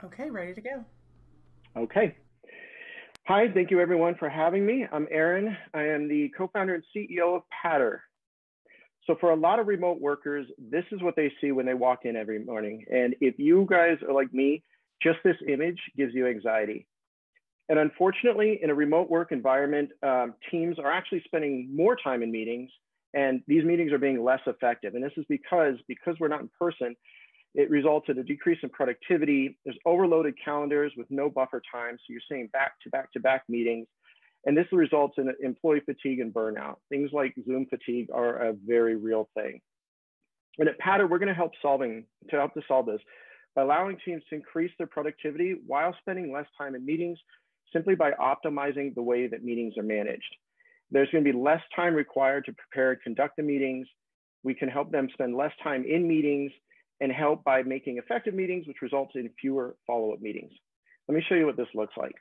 Okay, ready to go. Okay. Hi, thank you everyone for having me. I'm Aaron. I am the co-founder and CEO of Patter. So for a lot of remote workers, this is what they see when they walk in every morning. And if you guys are like me, just this image gives you anxiety. And unfortunately, in a remote work environment, teams are actually spending more time in meetings, and these meetings are being less effective. And this is because we're not in person, it results in a decrease in productivity. There's overloaded calendars with no buffer time. So you're seeing back to back to back meetings. And this results in employee fatigue and burnout. Things like Zoom fatigue are a very real thing. And at Patter, we're going to help to solve this by allowing teams to increase their productivity while spending less time in meetings, simply by optimizing the way that meetings are managed. There's going to be less time required to prepare and conduct the meetings. We can help them spend less time in meetings and help by making effective meetings, which results in fewer follow-up meetings. Let me show you what this looks like.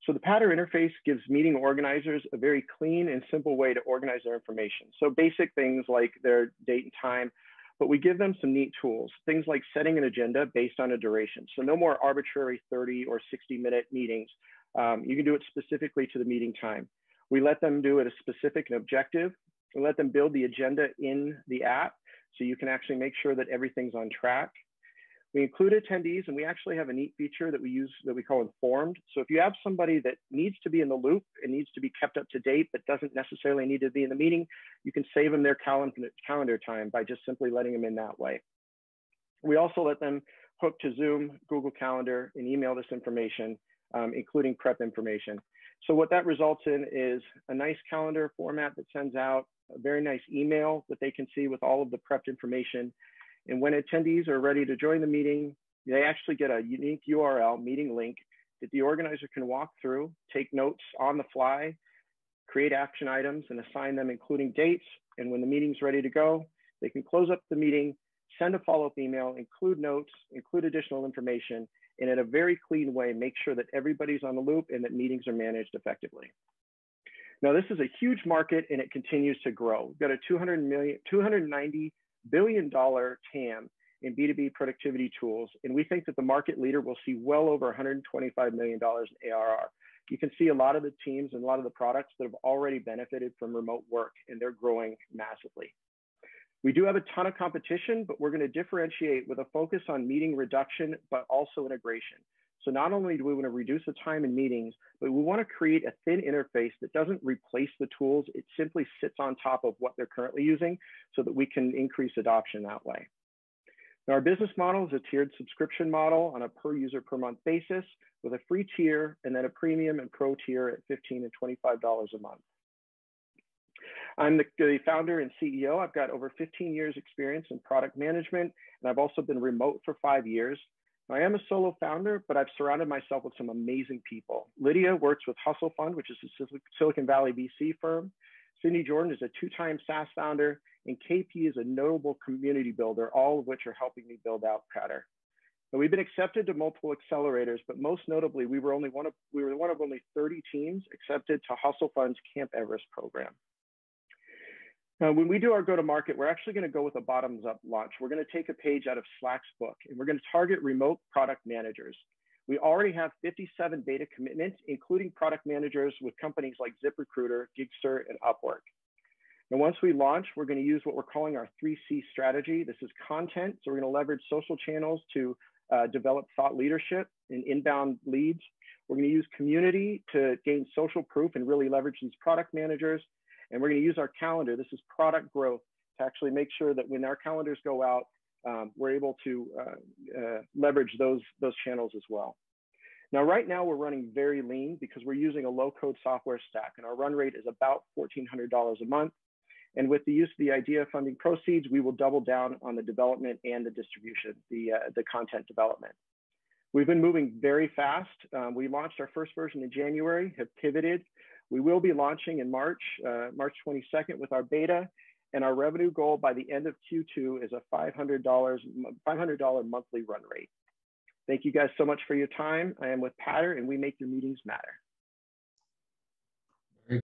So the Patter interface gives meeting organizers a very clean and simple way to organize their information. So basic things like their date and time, but we give them some neat tools, things like setting an agenda based on a duration. So no more arbitrary 30 or 60-minute meetings. You can do it specifically to the meeting time. We let them do it a specific and objective. We let them build the agenda in the app, so you can actually make sure that everything's on track. We include attendees, and we actually have a neat feature that we use that we call informed. So if you have somebody that needs to be in the loop and needs to be kept up to date, but doesn't necessarily need to be in the meeting, you can save them their calendar time by just simply letting them in that way. We also let them hook to Zoom, Google Calendar, and email this information, including prep information. So what that results in is a nice calendar format that sends out a very nice email that they can see with all of the prepped information. And when attendees are ready to join the meeting, they actually get a unique URL meeting link that the organizer can walk through, take notes on the fly, create action items and assign them, including dates. And when the meeting's ready to go, they can close up the meeting, send a follow-up email, include notes, include additional information, and in a very clean way, make sure that everybody's on the loop and that meetings are managed effectively. Now, this is a huge market and it continues to grow. We've got a $290 billion TAM in B2B productivity tools. And we think that the market leader will see well over $125 million in ARR. You can see a lot of the teams and a lot of the products that have already benefited from remote work, and they're growing massively. We do have a ton of competition, but we're going to differentiate with a focus on meeting reduction, but also integration. So not only do we want to reduce the time in meetings, but we want to create a thin interface that doesn't replace the tools. It simply sits on top of what they're currently using so that we can increase adoption that way. Now, our business model is a tiered subscription model on a per user per month basis with a free tier and then a premium and pro tier at $15 and $25 a month. I'm the founder and CEO. I've got over 15 years experience in product management, and I've also been remote for 5 years. I am a solo founder, but I've surrounded myself with some amazing people. Lydia works with Hustle Fund, which is a Silicon Valley VC firm. Cindy Jordan is a two-time SaaS founder, and KP is a notable community builder, all of which are helping me build out Patter. Now, we've been accepted to multiple accelerators, but most notably, we were one of only 30 teams accepted to Hustle Fund's Camp Everest program. Now, when we do our go-to-market, we're actually going to go with a bottoms-up launch. We're going to take a page out of Slack's book, and we're going to target remote product managers. We already have 57 beta commitments, including product managers with companies like ZipRecruiter, Gigster, and Upwork. And once we launch, we're going to use what we're calling our 3C strategy. This is content, so we're going to leverage social channels to develop thought leadership and inbound leads. We're going to use community to gain social proof and really leverage these product managers. And we're going to use our calendar. This is product growth to actually make sure that when our calendars go out, we're able to leverage those channels as well. Now, right now, we're running very lean because we're using a low-code software stack, and our run rate is about $1,400 a month. And with the use of the IdeaFunding proceeds, we will double down on the development and the distribution, the content development. We've been moving very fast. We launched our first version in January, have pivoted. We will be launching in March 22nd with our beta, and our revenue goal by the end of Q2 is a $500 monthly run rate. Thank you guys so much for your time. I am with Patter, and we make your meetings matter.